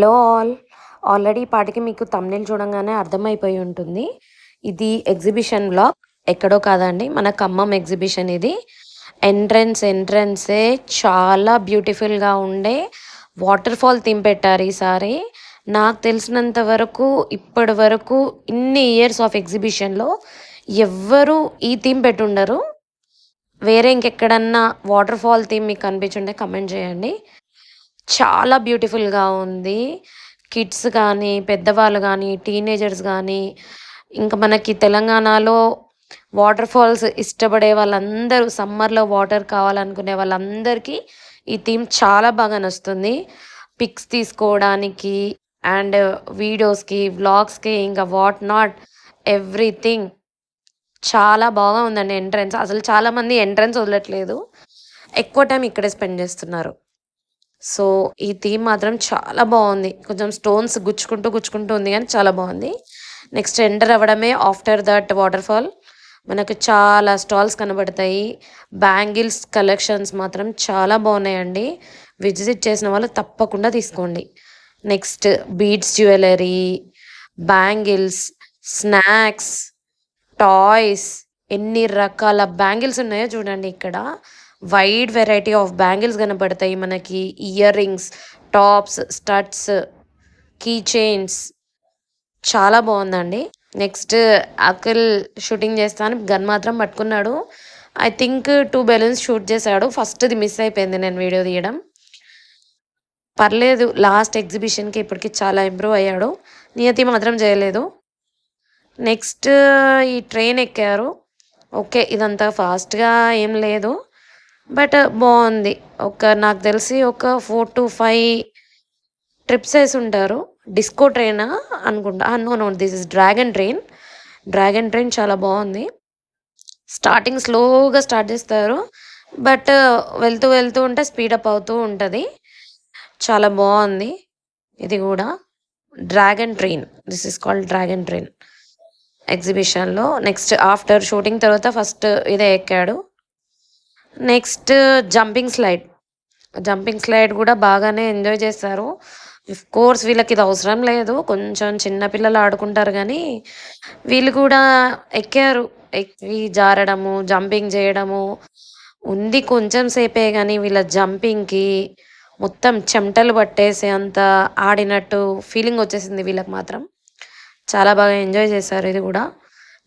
Hello all. Already ఈ పాటికి మీకు థంబ్‌నెయిల్ చూడంగానే అర్థమైపోయి ఉంటుంది. ఇది ఎగ్జిబిషన్ బ్లాగ్. ఎక్కడో కాదండి, మన ఖమ్మం ఎగ్జిబిషన్ ఇది. ఎంట్రన్సే చాలా బ్యూటిఫుల్‌గా ఉండే వాటర్ ఫాల్ థీమ్ పెట్టారు ఈసారి. నాకు తెలిసినంత వరకు ఇప్పటి వరకు ఇన్ని ఇయర్స్ ఆఫ్ ఎగ్జిబిషన్‌లో ఎవ్వరు ఈ థీమ్ పెట్టుండరు. వేరే ఇంకెక్కడన్నా వాటర్ ఫాల్ థీమ్ మీకు కనిపించుంటే కమెంట్ చేయండి. చాలా బ్యూటిఫుల్‌గా ఉంది. కిడ్స్ కానీ, పెద్దవాళ్ళు కానీ, టీనేజర్స్ కానీ, ఇంకా మనకి తెలంగాణలో వాటర్ ఫాల్స్ ఇష్టపడే వాళ్ళందరూ, సమ్మర్‌లో వాటర్ కావాలనుకునే వాళ్ళందరికీ ఈ థీమ్ చాలా బాగా నచ్చుతుంది. పిక్స్ తీసుకోవడానికి అండ్ వీడియోస్‌కి, వ్లాగ్స్‌కి ఇంకా వాట్ నాట్ ఎవ్రీథింగ్ చాలా బాగా ఉందండి ఎంట్రన్స్. అసలు చాలామంది ఎంట్రన్స్ వదలట్లేదు. ఎక్కువ టైం ఇక్కడే స్పెండ్ చేస్తున్నారు. సో, ఈ థీమ్ మాత్రం చాలా బావుంది. కొంచెం స్టోన్స్ గుచ్చుకుంటూ ఉంది గానీ చాలా బావుంది. నెక్స్ట్ ఎంటర్ అవ్వడమే ఆఫ్టర్ దట్ వాటర్ ఫాల్ మనకు చాలా స్టాల్స్ కనబడతాయి. బ్యాంగిల్స్ కలెక్షన్స్ మాత్రం చాలా బాగున్నాయండి. విజిట్ చేసిన వాళ్ళు తప్పకుండా తీసుకోండి. Next beads jewellery, bangles, snacks, toys, ఎన్ని రకాల బ్యాంగిల్స్ ఉన్నాయో చూడండి ఇక్కడ. వైడ్ వెరైటీ ఆఫ్ బ్యాంగిల్స్ కనబడతాయి మనకి. Ear rings, tops, studs, key chains చాలా బాగుందండి. నెక్స్ట్ అఖిల్ షూటింగ్ చేస్తాను గన్ మాత్రం పట్టుకున్నాడు. ఐ థింక్ 2 బెలూన్స్ షూట్ చేశాడు. ఫస్ట్ది మిస్ అయిపోయింది నేను వీడియో తీయడం. పర్లేదు, లాస్ట్ ఎగ్జిబిషన్కి ఇప్పటికి చాలా ఇంప్రూవ్ అయ్యాడు. నియతి మాత్రం చేయలేదు. నెక్స్ట్ ఈ ట్రైన్ ఎక్కారు. ఓకే, ఇదంతా ఫాస్ట్గా ఏం లేదు, బట్ బాగుంది. నాకు తెలిసి ఒక 4 to 5 ట్రిప్స్ వేసి ఉంటారు. డిస్కో ట్రైనా అనుకుంటా. No, this is dragon train చాలా బాగుంది. స్టార్టింగ్ స్లోగా స్టార్ట్ చేస్తారు, బట్ వెళ్తూ ఉంటే స్పీడప్ అవుతూ ఉంటుంది. చాలా బాగుంది ఇది కూడా. Dragon train, this is called dragon train ఎగ్జిబిషన్లో. నెక్స్ట్ ఆఫ్టర్ షూటింగ్ తర్వాత ఫస్ట్ ఇదే ఎక్కాడు. నెక్స్ట్ జంపింగ్ స్లైడ్ కూడా బాగానే ఎంజాయ్ చేస్తారు. కోర్స్ వీళ్ళకి ఇది అవసరం లేదు, కొంచెం చిన్నపిల్లలు ఆడుకుంటారు, కానీ వీళ్ళు కూడా ఎక్కారు. ఎక్కి జారడము, జంపింగ్ చేయడము ఉంది. కొంచెం సేపే కానీ వీళ్ళ జంపింగ్కి మొత్తం చెమటలు పట్టేసి అంత ఆడినట్టు ఫీలింగ్ వచ్చేసింది వీళ్ళకి మాత్రం. చాలా బాగా ఎంజాయ్ చేశారు. ఇది కూడా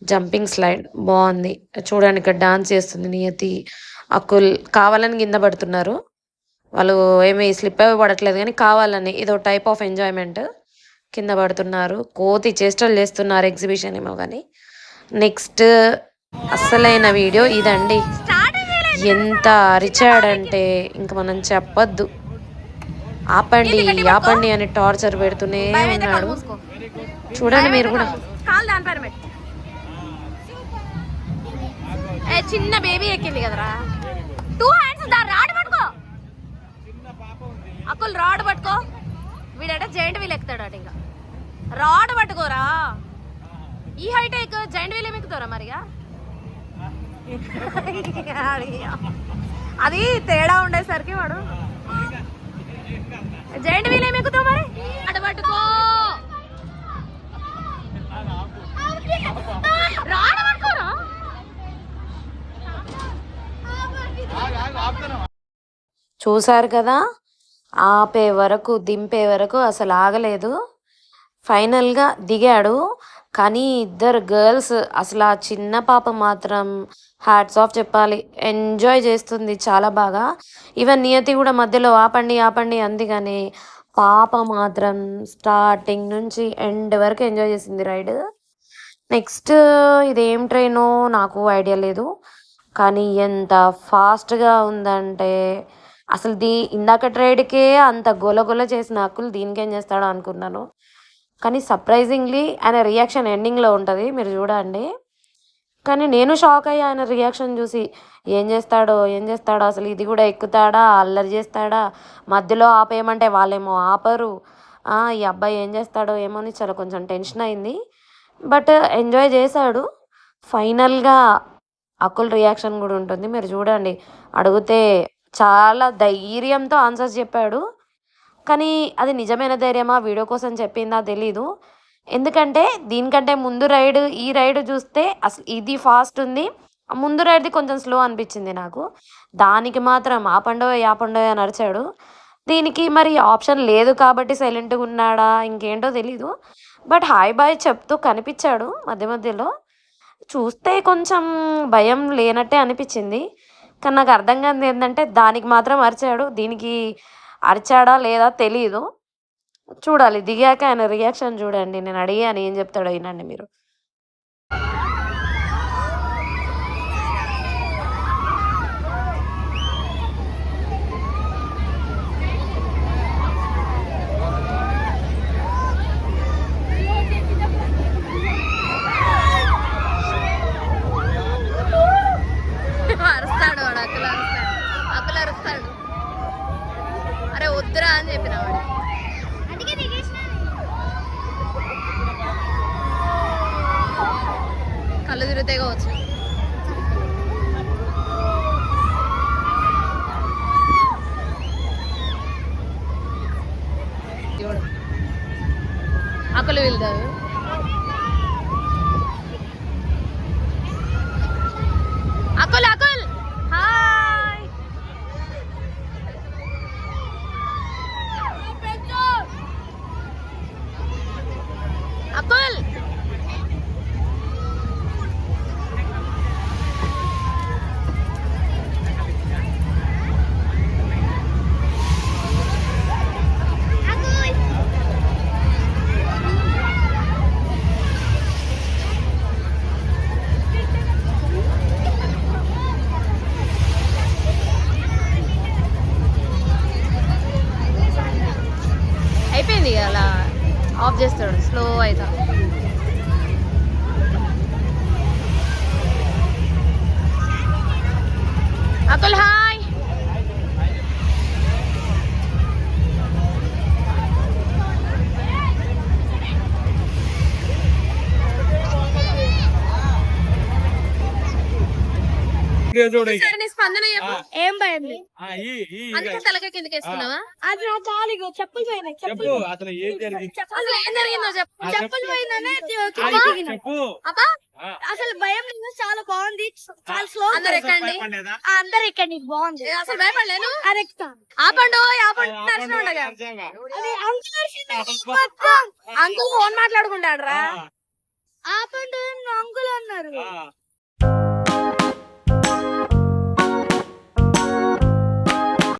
జంపింగ్ స్లైడ్ బాగుంది. చూడండి, ఇక్కడ డాన్స్ చేస్తుంది నియతి, అకుల్ కావాలని కింద పడుతున్నారు. వాళ్ళు ఏమీ స్లిప్ అవి పడట్లేదు, కానీ కావాలని ఇదో టైప్ ఆఫ్ ఎంజాయ్మెంట్. కింద పడుతున్నారు, కోతి చేష్టలు చేస్తున్నారు ఎగ్జిబిషన్ ఏమో కానీ. నెక్స్ట్ అస్సలైన వీడియో ఇదండి. ఎంత అరిచాడంటే ఇంక మనం చెప్పొద్దు. ఆపండి అని టార్చర్ పెడుతూనే ఉన్నాడు. చూడండి మీరు కూడా. చిన్న బేబీ ఎక్కింది కదరా. 2 హ్యాండ్స్ రాడ్ పట్టుకో, అక్కులు రాడ్ పట్టుకో. వీడట జాయింట్ వీల్ ఎక్కుతాడట. ఇంకా రాడ్ పట్టుకోరా. ఈ హైట్ ఎక్కువ జాయింట్ వీల్ ఏమి ఎక్కుతారా మరిగా. అది తేడా ఉండేసరికి వాడు జాయింట్ వీల్ ఏమి ఎక్కుతావు మరి. రాడ్ పట్టుకో, రాడ్ పట్టుకోరా. చూసారు కదా, ఆపే వరకు దింపే వరకు అసలు ఆగలేదు. ఫైనల్గా దిగాడు, కానీ ఇద్దరు గర్ల్స్, అసలు ఆ చిన్న పాప మాత్రం హ్యాట్స్ ఆఫ్ చెప్పాలి, ఎంజాయ్ చేస్తుంది చాలా బాగా. ఈవెన్ నియతి కూడా మధ్యలో ఆపండి అంది, కానీ పాప మాత్రం స్టార్టింగ్ నుంచి ఎండ్ వరకు ఎంజాయ్ చేసింది రైడ్. నెక్స్ట్ ఇదేం ట్రైనో నాకు ఐడియా లేదు, కానీ ఎంత ఫాస్ట్గా ఉందంటే అసలు ఇందాక ట్రైడ్కే అంత గొల చేసిన అక్కులు దీనికేం చేస్తాడో అనుకున్నాను. కానీ సర్ప్రైజింగ్లీ ఆయన రియాక్షన్ ఎండింగ్లో ఉంటుంది, మీరు చూడండి. కానీ నేను షాక్ అయ్యా ఆయన రియాక్షన్ చూసి. ఏం చేస్తాడో అసలు, ఇది కూడా ఎక్కుతాడా, అల్లరి చేస్తాడా, మధ్యలో ఆపేయమంటే వాళ్ళేమో ఆపరు. ఈ అబ్బాయి ఏం చేస్తాడో ఏమో అని చాలా కొంచెం టెన్షన్ అయింది, బట్ ఎంజాయ్ చేశాడు. ఫైనల్గా అకుల్ రియాక్షన్ కూడా ఉంటుంది, మీరు చూడండి. అడిగితే చాలా ధైర్యంతో ఆన్సర్స్ చెప్పాడు. కానీ అది నిజమైన ధైర్యమా వీడియో కోసం చెప్పిందా తెలీదు. ఎందుకంటే దీనికంటే ముందు రైడ్ ఈ రైడ్ చూస్తే అసలు ఇది ఫాస్ట్ ఉంది. ఆ ముందు రైడ్ది కొంచెం స్లో అనిపించింది నాకు. దానికి మాత్రం యాపండోయ్ అని అరిచాడు. దీనికి మరి ఆప్షన్ లేదు కాబట్టి సైలెంట్గా ఉన్నాడా ఇంకేంటో తెలీదు. బట్ హాయ్ బాయ్ చెప్తూ కనిపించాడు మధ్య మధ్యలో. చూస్తే కొంచెం భయం లేనట్టే అనిపించింది. కానీ నాకు అర్థం కానిది ఏంటంటే దానికి మాత్రం అరిచాడు, దీనికి అరిచాడా లేదా తెలీదు. చూడాలి దిగాక ఆయన రియాక్షన్ చూడండి. నేను అడిగాను ఏం చెప్తాడో వినండి మీరు. అరుస్తాడు వాడు, అక్కలు అరుస్తాడు. అరే వద్దురా అని చెప్పిన వాడు. కళ్ళు తిరుగుతాయి కావచ్చు. అక్కలు వెళ్తారు. అకుల్ అకుల్ హాయ్. అకుల్ అయిపోయింది అలా ఆఫ్ చేస్తాడు స్లో అయితే. అకుల్ హాయ్. సరే, నీ స్పందన చెప్పు. ఏం భయం లేదు. అందుకే తలకాయ కిందకి వేసుకున్నావా? అది నా కాలిగో చెప్పులు పోయినాయి. చెప్పు అసలు ఏం జరిగింది అసలు ఏం జరిగిందో చెప్పు. చెప్పులు పోయిందనే చెప్పు అబ్బా అసలు భయం లేదు, చాలా బాగుంది. చాలా స్లో. అందరు ఎక్కండి. అందరు ఇక్కడ బాగుంది. అసలు భయపడలేను. కరెక్ట్. ఆపండు నడిచిన ఉండగా అది అంకుల్ అంకుల్ ఫోన్ మాట్లాడుకుంటాడు రా.